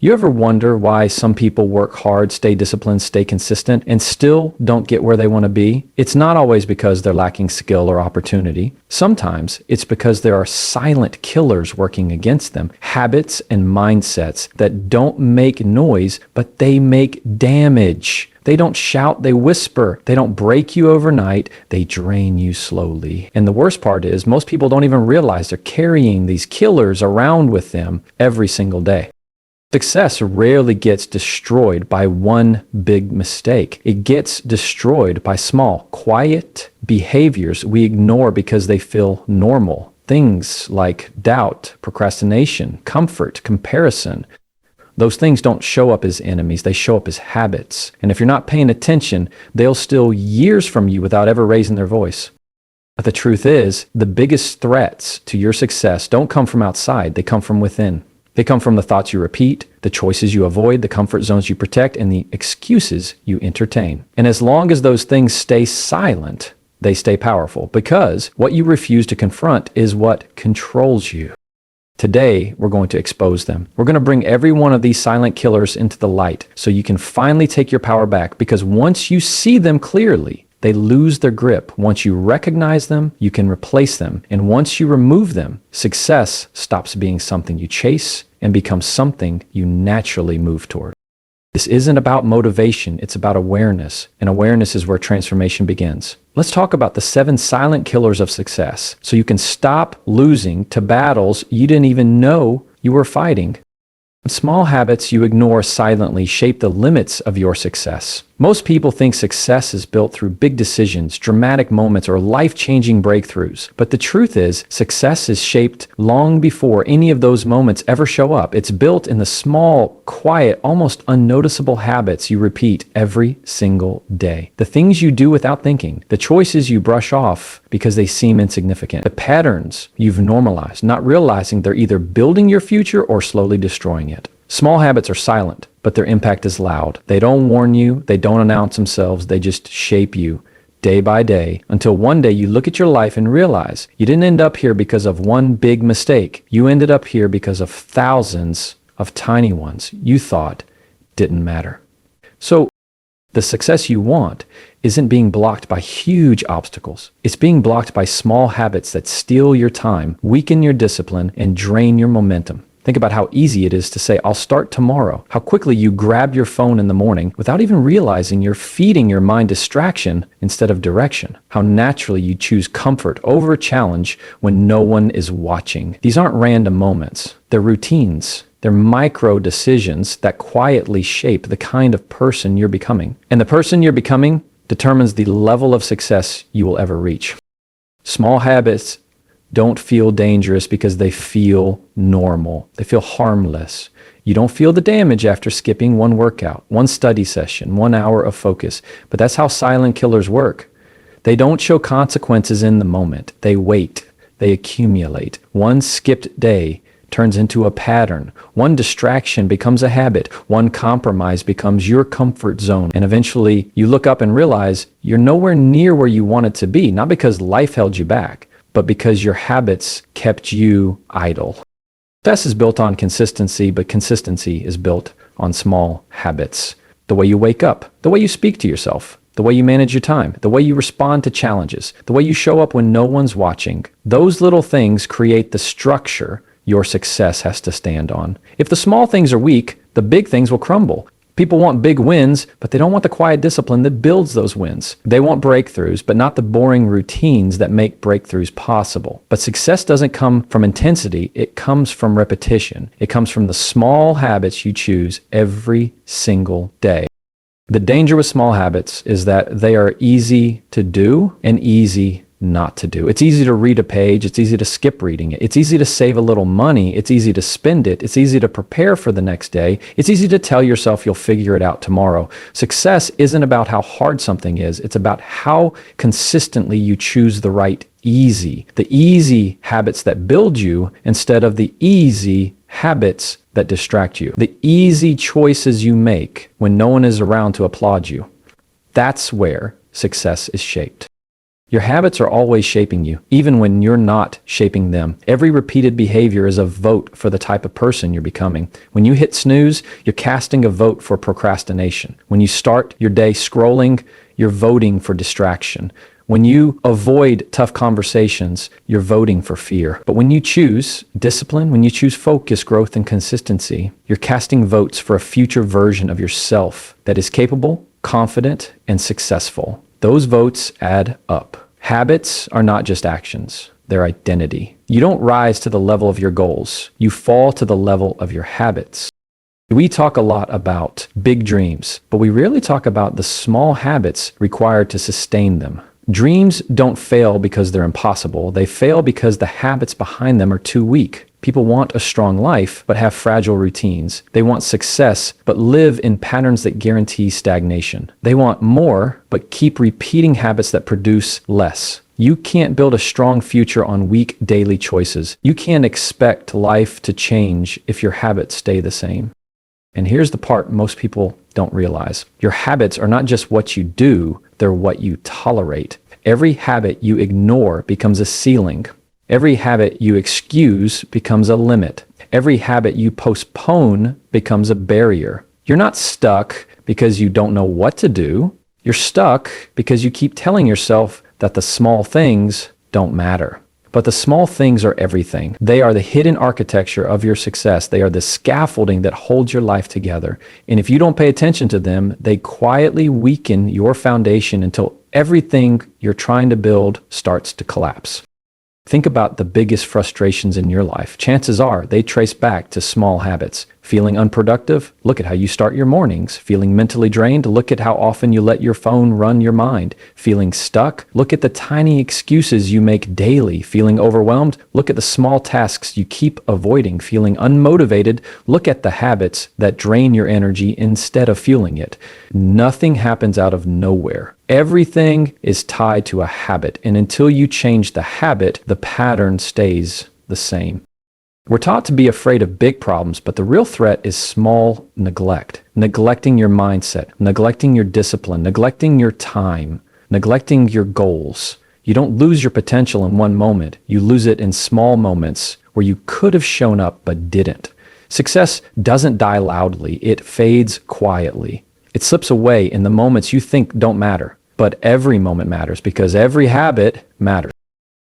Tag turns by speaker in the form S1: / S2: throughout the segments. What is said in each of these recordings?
S1: You ever wonder why some people work hard, stay disciplined, stay consistent, and still don't get where they want to be? It's not always because they're lacking skill or opportunity. Sometimes it's because there are silent killers working against them, habits and mindsets that don't make noise, but they make damage. They don't shout, they whisper. They don't break you overnight, they drain you slowly. And the worst part is most people don't even realize they're carrying these killers around with them every single day. Success rarely gets destroyed by one big mistake. It gets destroyed by small, quiet behaviors we ignore because they feel normal. Things like doubt, procrastination, comfort, comparison. Those things don't show up as enemies, they show up as habits. And if you're not paying attention, they'll steal years from you without ever raising their voice. But the truth is, the biggest threats to your success don't come from outside, they come from within. They come from the thoughts you repeat, the choices you avoid, the comfort zones you protect, and the excuses you entertain. And as long as those things stay silent, they stay powerful because what you refuse to confront is what controls you. Today, we're going to expose them. We're going to bring every one of these silent killers into the light so you can finally take your power back, because once you see them clearly, they lose their grip. Once you recognize them, you can replace them. And once you remove them, success stops being something you chase and becomes something you naturally move toward. This isn't about motivation, it's about awareness. And awareness is where transformation begins. Let's talk about the 7 silent killers of success so you can stop losing to battles you didn't even know you were fighting. Small habits you ignore silently shape the limits of your success. Most people think success is built through big decisions, dramatic moments, or life-changing breakthroughs. But the truth is, success is shaped long before any of those moments ever show up. It's built in the small, quiet, almost unnoticeable habits you repeat every single day. The things you do without thinking, the choices you brush off because they seem insignificant, the patterns you've normalized, not realizing they're either building your future or slowly destroying it. Small habits are silent, but their impact is loud. They don't warn you, they don't announce themselves, they just shape you day by day until one day you look at your life and realize you didn't end up here because of one big mistake. You ended up here because of thousands of tiny ones you thought didn't matter. So the success you want isn't being blocked by huge obstacles. It's being blocked by small habits that steal your time, weaken your discipline, and drain your momentum. Think about how easy it is to say, I'll start tomorrow. How quickly you grab your phone in the morning without even realizing you're feeding your mind distraction instead of direction. How naturally you choose comfort over a challenge when no one is watching. These aren't random moments. They're routines. They're micro decisions that quietly shape the kind of person you're becoming. And the person you're becoming determines the level of success you will ever reach. Small habits don't feel dangerous because they feel normal. They feel harmless. You don't feel the damage after skipping one workout, one study session, 1 hour of focus. But that's how silent killers work. They don't show consequences in the moment. They wait. They accumulate. One skipped day turns into a pattern. One distraction becomes a habit. One compromise becomes your comfort zone. And eventually you look up and realize you're nowhere near where you wanted to be, not because life held you back, but because your habits kept you idle. Success is built on consistency, but consistency is built on small habits. The way you wake up, the way you speak to yourself, the way you manage your time, the way you respond to challenges, the way you show up when no one's watching. Those little things create the structure your success has to stand on. If the small things are weak, the big things will crumble. People want big wins, but they don't want the quiet discipline that builds those wins. They want breakthroughs, but not the boring routines that make breakthroughs possible. But success doesn't come from intensity, it comes from repetition. It comes from the small habits you choose every single day. The danger with small habits is that they are easy to do and easy not to do. It's easy to read a page. It's easy to skip reading it. It's easy to save a little money. It's easy to spend it. It's easy to prepare for the next day. It's easy to tell yourself you'll figure it out tomorrow. Success isn't about how hard something is. It's about how consistently you choose the easy habits that build you instead of the easy habits that distract you. The easy choices you make when no one is around to applaud you. That's where success is shaped. Your habits are always shaping you, even when you're not shaping them. Every repeated behavior is a vote for the type of person you're becoming. When you hit snooze, you're casting a vote for procrastination. When you start your day scrolling, you're voting for distraction. When you avoid tough conversations, you're voting for fear. But when you choose discipline, when you choose focus, growth, and consistency, you're casting votes for a future version of yourself that is capable, confident, and successful. Those votes add up. Habits are not just actions, they're identity. You don't rise to the level of your goals, you fall to the level of your habits. We talk a lot about big dreams, but we rarely talk about the small habits required to sustain them. Dreams don't fail because they're impossible. They fail because the habits behind them are too weak. People want a strong life, but have fragile routines. They want success, but live in patterns that guarantee stagnation. They want more, but keep repeating habits that produce less. You can't build a strong future on weak daily choices. You can't expect life to change if your habits stay the same. And here's the part most people don't realize. Your habits are not just what you do, they're what you tolerate. Every habit you ignore becomes a ceiling. Every habit you excuse becomes a limit. Every habit you postpone becomes a barrier. You're not stuck because you don't know what to do. You're stuck because you keep telling yourself that the small things don't matter. But the small things are everything. They are the hidden architecture of your success. They are the scaffolding that holds your life together. And if you don't pay attention to them, they quietly weaken your foundation until everything you're trying to build starts to collapse. Think about the biggest frustrations in your life. Chances are they trace back to small habits. Feeling unproductive? Look at how you start your mornings. Feeling mentally drained? Look at how often you let your phone run your mind. Feeling stuck? Look at the tiny excuses you make daily. Feeling overwhelmed? Look at the small tasks you keep avoiding. Feeling unmotivated? Look at the habits that drain your energy instead of fueling it. Nothing happens out of nowhere. Everything is tied to a habit, and until you change the habit, the pattern stays the same. We're taught to be afraid of big problems, but the real threat is small neglect. Neglecting your mindset, neglecting your discipline, neglecting your time, neglecting your goals. You don't lose your potential in one moment. You lose it in small moments where you could have shown up but didn't. Success doesn't die loudly. It fades quietly. It slips away in the moments you think don't matter. But every moment matters because every habit matters.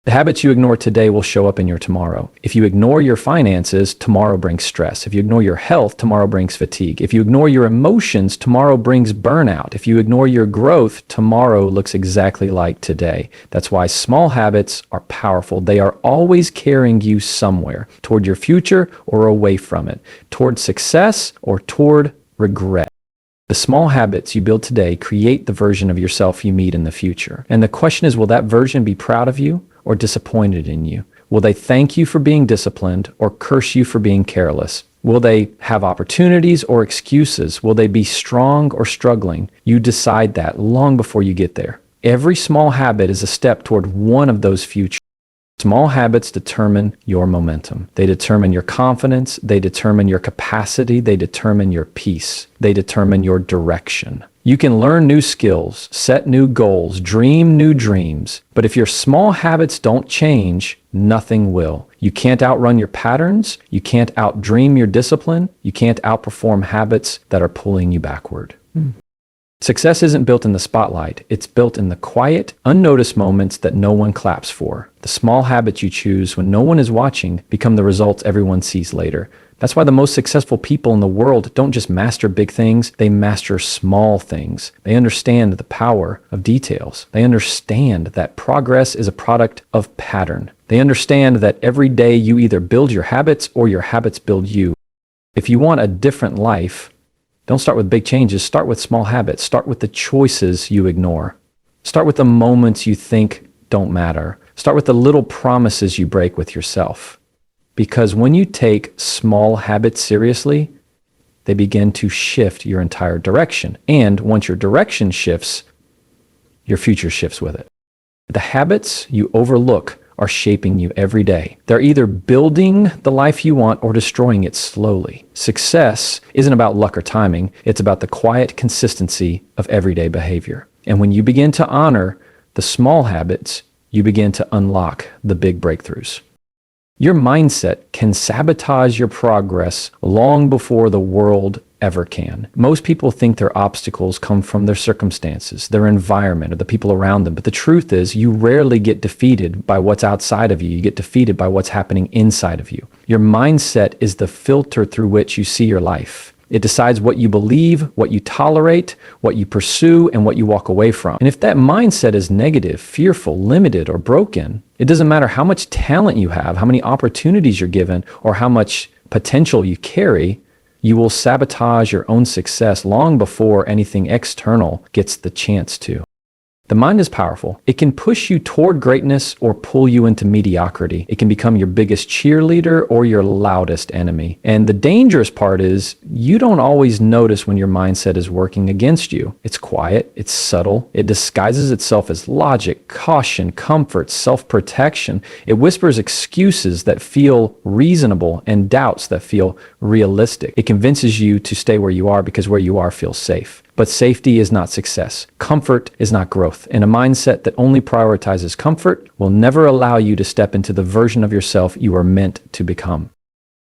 S1: The habits you ignore today will show up in your tomorrow. If you ignore your finances, tomorrow brings stress. If you ignore your health, tomorrow brings fatigue. If you ignore your emotions, tomorrow brings burnout. If you ignore your growth, tomorrow looks exactly like today. That's why small habits are powerful. They are always carrying you somewhere, toward your future or away from it, toward success or toward regret. The small habits you build today create the version of yourself you meet in the future. And the question is, will that version be proud of you or disappointed in you? Will they thank you for being disciplined or curse you for being careless? Will they have opportunities or excuses? Will they be strong or struggling? You decide that long before you get there. Every small habit is a step toward one of those futures. Small habits determine your momentum. They determine your confidence. They determine your capacity. They determine your peace. They determine your direction. You can learn new skills, set new goals, dream new dreams. But if your small habits don't change, nothing will. You can't outrun your patterns. You can't outdream your discipline. You can't outperform habits that are pulling you backward. Success isn't built in the spotlight. It's built in the quiet, unnoticed moments that no one claps for. The small habits you choose when no one is watching become the results everyone sees later. That's why the most successful people in the world don't just master big things, they master small things. They understand the power of details. They understand that progress is a product of pattern. They understand that every day you either build your habits or your habits build you. If you want a different life, don't start with big changes. Start with small habits. Start with the choices you ignore. Start with the moments you think don't matter. Start with the little promises you break with yourself. Because when you take small habits seriously, they begin to shift your entire direction. And once your direction shifts, your future shifts with it. The habits you overlook are shaping you every day. They're either building the life you want or destroying it slowly. Success isn't about luck or timing. It's about the quiet consistency of everyday behavior. And when you begin to honor the small habits, you begin to unlock the big breakthroughs. Your mindset can sabotage your progress long before the world ever can. Most people think their obstacles come from their circumstances, their environment, or the people around them. But the truth is, you rarely get defeated by what's outside of you. You get defeated by what's happening inside of you. Your mindset is the filter through which you see your life. It decides what you believe, what you tolerate, what you pursue, and what you walk away from. And if that mindset is negative, fearful, limited, or broken, it doesn't matter how much talent you have, how many opportunities you're given, or how much potential you carry, you will sabotage your own success long before anything external gets the chance to. The mind is powerful. It can push you toward greatness or pull you into mediocrity. It can become your biggest cheerleader or your loudest enemy. And the dangerous part is you don't always notice when your mindset is working against you. It's quiet, it's subtle, it disguises itself as logic, caution, comfort, self-protection. It whispers excuses that feel reasonable and doubts that feel realistic. It convinces you to stay where you are because where you are feels safe. But safety is not success. Comfort is not growth. And a mindset that only prioritizes comfort will never allow you to step into the version of yourself you are meant to become.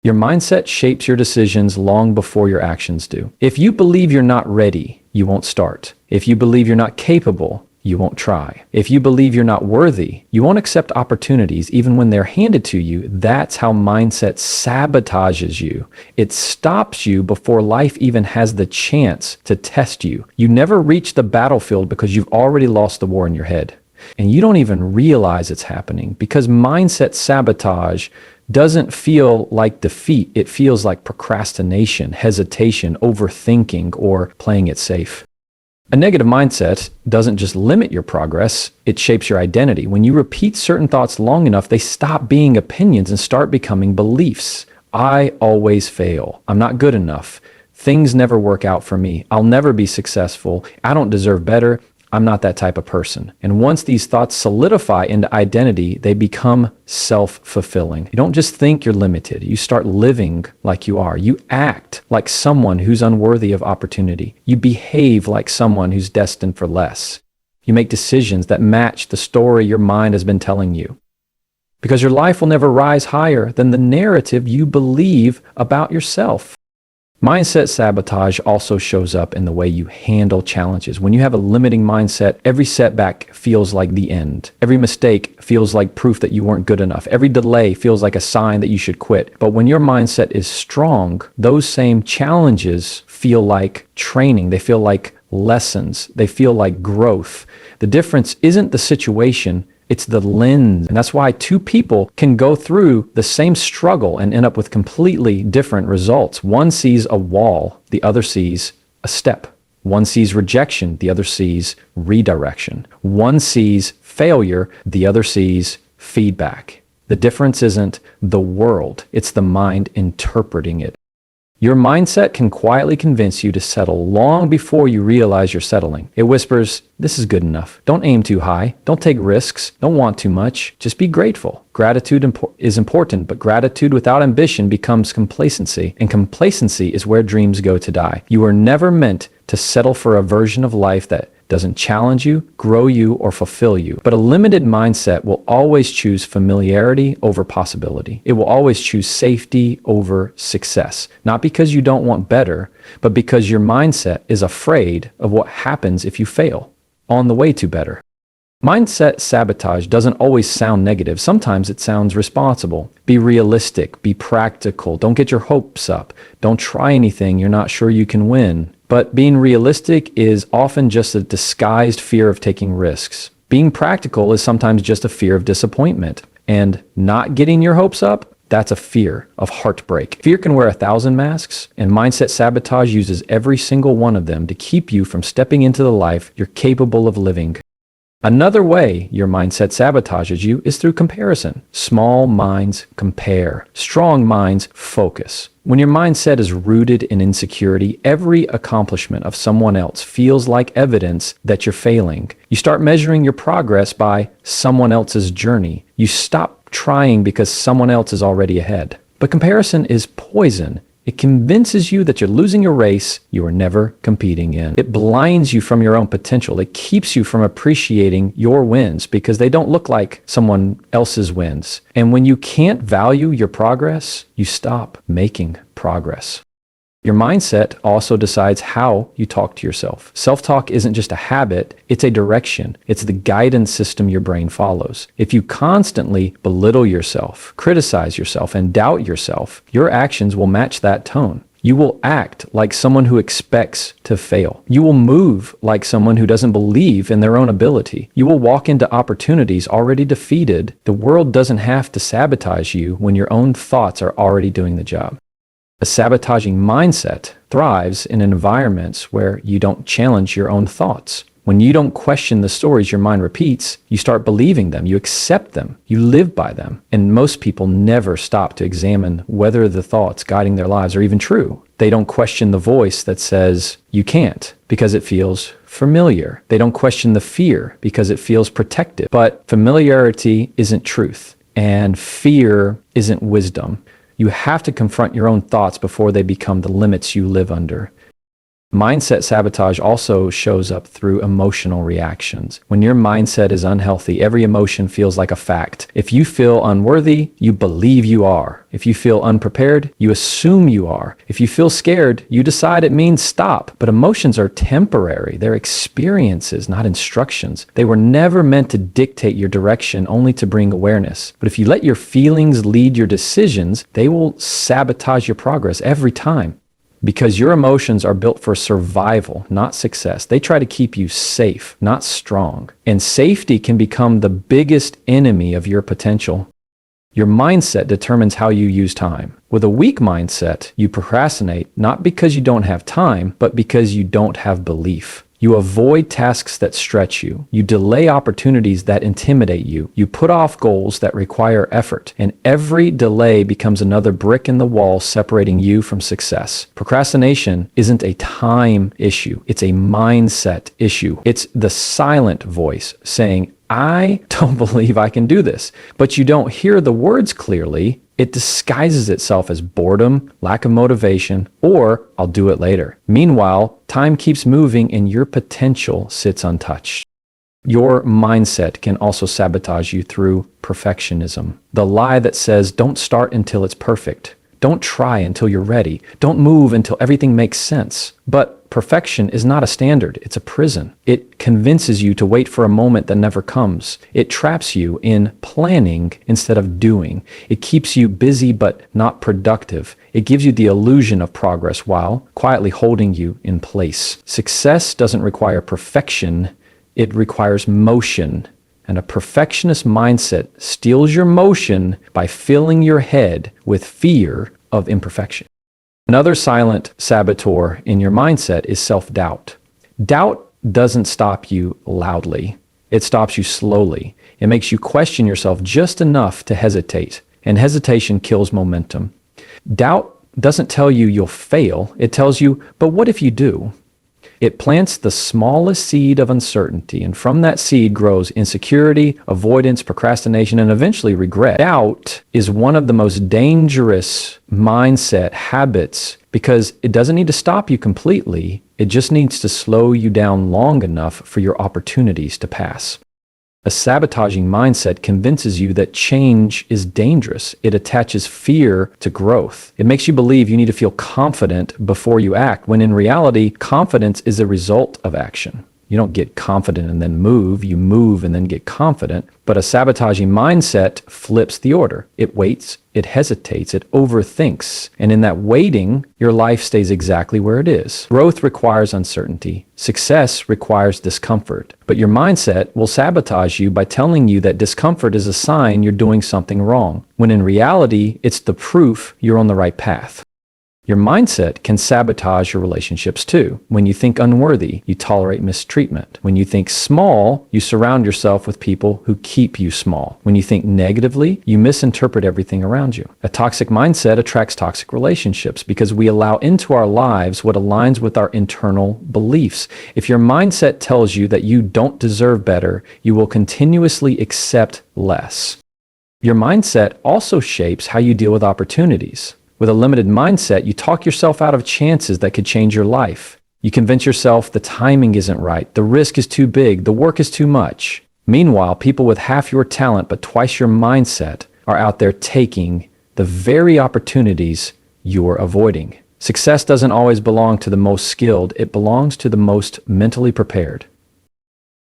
S1: Your mindset shapes your decisions long before your actions do. If you believe you're not ready, you won't start. If you believe you're not capable, you won't try. If you believe you're not worthy, you won't accept opportunities even when they're handed to you. That's how mindset sabotages you. It stops you before life even has the chance to test you. You never reach the battlefield because you've already lost the war in your head. And you don't even realize it's happening because mindset sabotage doesn't feel like defeat. It feels like procrastination, hesitation, overthinking, or playing it safe. A negative mindset doesn't just limit your progress, it shapes your identity. When you repeat certain thoughts long enough, they stop being opinions and start becoming beliefs. I always fail. I'm not good enough. Things never work out for me. I'll never be successful. I don't deserve better. I'm not that type of person. And once these thoughts solidify into identity, they become self-fulfilling. You don't just think you're limited. You start living like you are. You act like someone who's unworthy of opportunity. You behave like someone who's destined for less. You make decisions that match the story your mind has been telling you. Because your life will never rise higher than the narrative you believe about yourself. Mindset sabotage also shows up in the way you handle challenges. When you have a limiting mindset, every setback feels like the end. Every mistake feels like proof that you weren't good enough. Every delay feels like a sign that you should quit. But when your mindset is strong, those same challenges feel like training. They feel like lessons. They feel like growth. The difference isn't the situation, it's the lens. And that's why two people can go through the same struggle and end up with completely different results. One sees a wall, the other sees a step. One sees rejection, the other sees redirection. One sees failure, the other sees feedback. The difference isn't the world, it's the mind interpreting it. Your mindset can quietly convince you to settle long before you realize you're settling. It whispers, this is good enough. Don't aim too high. Don't take risks. Don't want too much. Just be grateful. Gratitude is important, but gratitude without ambition becomes complacency. And complacency is where dreams go to die. You were never meant to settle for a version of life that doesn't challenge you, grow you, or fulfill you. But a limited mindset will always choose familiarity over possibility. It will always choose safety over success. Not because you don't want better, but because your mindset is afraid of what happens if you fail on the way to better. Mindset sabotage doesn't always sound negative. Sometimes it sounds responsible. Be realistic, be practical. Don't get your hopes up. Don't try anything you're not sure you can win. But being realistic is often just a disguised fear of taking risks. Being practical is sometimes just a fear of disappointment. And not getting your hopes up, that's a fear of heartbreak. Fear can wear 1,000 masks, and mindset sabotage uses every single one of them to keep you from stepping into the life you're capable of living. Another way your mindset sabotages you is through comparison. Small minds compare. Strong minds focus. When your mindset is rooted in insecurity, every accomplishment of someone else feels like evidence that you're failing. You start measuring your progress by someone else's journey. You stop trying because someone else is already ahead. But comparison is poison. It convinces you that you're losing a race you are never competing in. It blinds you from your own potential. It keeps you from appreciating your wins because they don't look like someone else's wins. And when you can't value your progress, you stop making progress. Your mindset also decides how you talk to yourself. Self-talk isn't just a habit, it's a direction. It's the guidance system your brain follows. If you constantly belittle yourself, criticize yourself, and doubt yourself, your actions will match that tone. You will act like someone who expects to fail. You will move like someone who doesn't believe in their own ability. You will walk into opportunities already defeated. The world doesn't have to sabotage you when your own thoughts are already doing the job. A sabotaging mindset thrives in environments where you don't challenge your own thoughts. When you don't question the stories your mind repeats, you start believing them, you accept them, you live by them. And most people never stop to examine whether the thoughts guiding their lives are even true. They don't question the voice that says, you can't, because it feels familiar. They don't question the fear because it feels protective. But familiarity isn't truth, and fear isn't wisdom. You have to confront your own thoughts before they become the limits you live under. Mindset sabotage also shows up through emotional reactions. When your mindset is unhealthy, every emotion feels like a fact. If you feel unworthy, you believe you are. If you feel unprepared, you assume you are. If you feel scared, you decide it means stop. But emotions are temporary. They're experiences, not instructions. They were never meant to dictate your direction, only to bring awareness. But if you let your feelings lead your decisions, they will sabotage your progress every time. Because your emotions are built for survival, not success. They try to keep you safe, not strong. And safety can become the biggest enemy of your potential. Your mindset determines how you use time. With a weak mindset, you procrastinate, not because you don't have time, but because you don't have belief. You avoid tasks that stretch you. You delay opportunities that intimidate you. You put off goals that require effort. And every delay becomes another brick in the wall separating you from success. Procrastination isn't a time issue. It's a mindset issue. It's the silent voice saying, I don't believe I can do this. But you don't hear the words clearly. It disguises itself as boredom, lack of motivation, or I'll do it later. Meanwhile, time keeps moving and your potential sits untouched. Your mindset can also sabotage you through perfectionism. The lie that says, don't start until it's perfect. Don't try until you're ready. Don't move until everything makes sense. But perfection is not a standard. It's a prison. It convinces you to wait for a moment that never comes. It traps you in planning instead of doing. It keeps you busy but not productive. It gives you the illusion of progress while quietly holding you in place. Success doesn't require perfection. It requires motion. And a perfectionist mindset steals your motion by filling your head with fear of imperfection. Another silent saboteur in your mindset is self-doubt. Doubt doesn't stop you loudly. It stops you slowly. It makes you question yourself just enough to hesitate. And hesitation kills momentum. Doubt doesn't tell you you'll fail. It tells you, but what if you do? It plants the smallest seed of uncertainty, and from that seed grows insecurity, avoidance, procrastination, and eventually regret. Doubt is one of the most dangerous mindset habits because it doesn't need to stop you completely. It just needs to slow you down long enough for your opportunities to pass. A sabotaging mindset convinces you that change is dangerous. It attaches fear to growth. It makes you believe you need to feel confident before you act, when in reality, confidence is a result of action. You don't get confident and then move. You move and then get confident. But a sabotaging mindset flips the order. It waits, it hesitates, it overthinks. And in that waiting, your life stays exactly where it is. Growth requires uncertainty. Success requires discomfort. But your mindset will sabotage you by telling you that discomfort is a sign you're doing something wrong, when in reality, it's the proof you're on the right path. Your mindset can sabotage your relationships too. When you think unworthy, you tolerate mistreatment. When you think small, you surround yourself with people who keep you small. When you think negatively, you misinterpret everything around you. A toxic mindset attracts toxic relationships because we allow into our lives what aligns with our internal beliefs. If your mindset tells you that you don't deserve better, you will continuously accept less. Your mindset also shapes how you deal with opportunities. With a limited mindset, you talk yourself out of chances that could change your life. You convince yourself the timing isn't right, the risk is too big, the work is too much. Meanwhile, people with half your talent but twice your mindset are out there taking the very opportunities you're avoiding. Success doesn't always belong to the most skilled, it belongs to the most mentally prepared.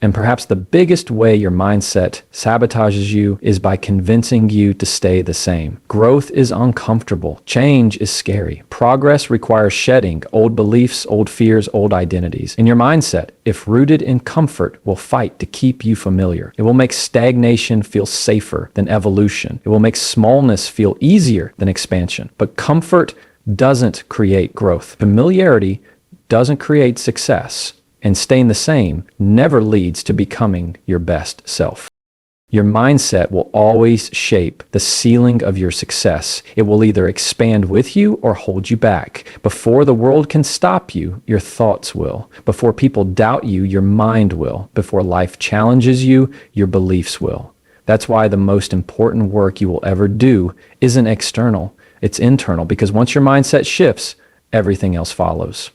S1: And perhaps the biggest way your mindset sabotages you is by convincing you to stay the same. Growth is uncomfortable. Change is scary. Progress requires shedding old beliefs, old fears, old identities. And your mindset, if rooted in comfort, will fight to keep you familiar. It will make stagnation feel safer than evolution. It will make smallness feel easier than expansion. But comfort doesn't create growth. Familiarity doesn't create success. And staying the same never leads to becoming your best self. Your mindset will always shape the ceiling of your success. It will either expand with you or hold you back. Before the world can stop you, your thoughts will. Before people doubt you, your mind will. Before life challenges you, your beliefs will. That's why the most important work you will ever do isn't external, it's internal, because once your mindset shifts, everything else follows.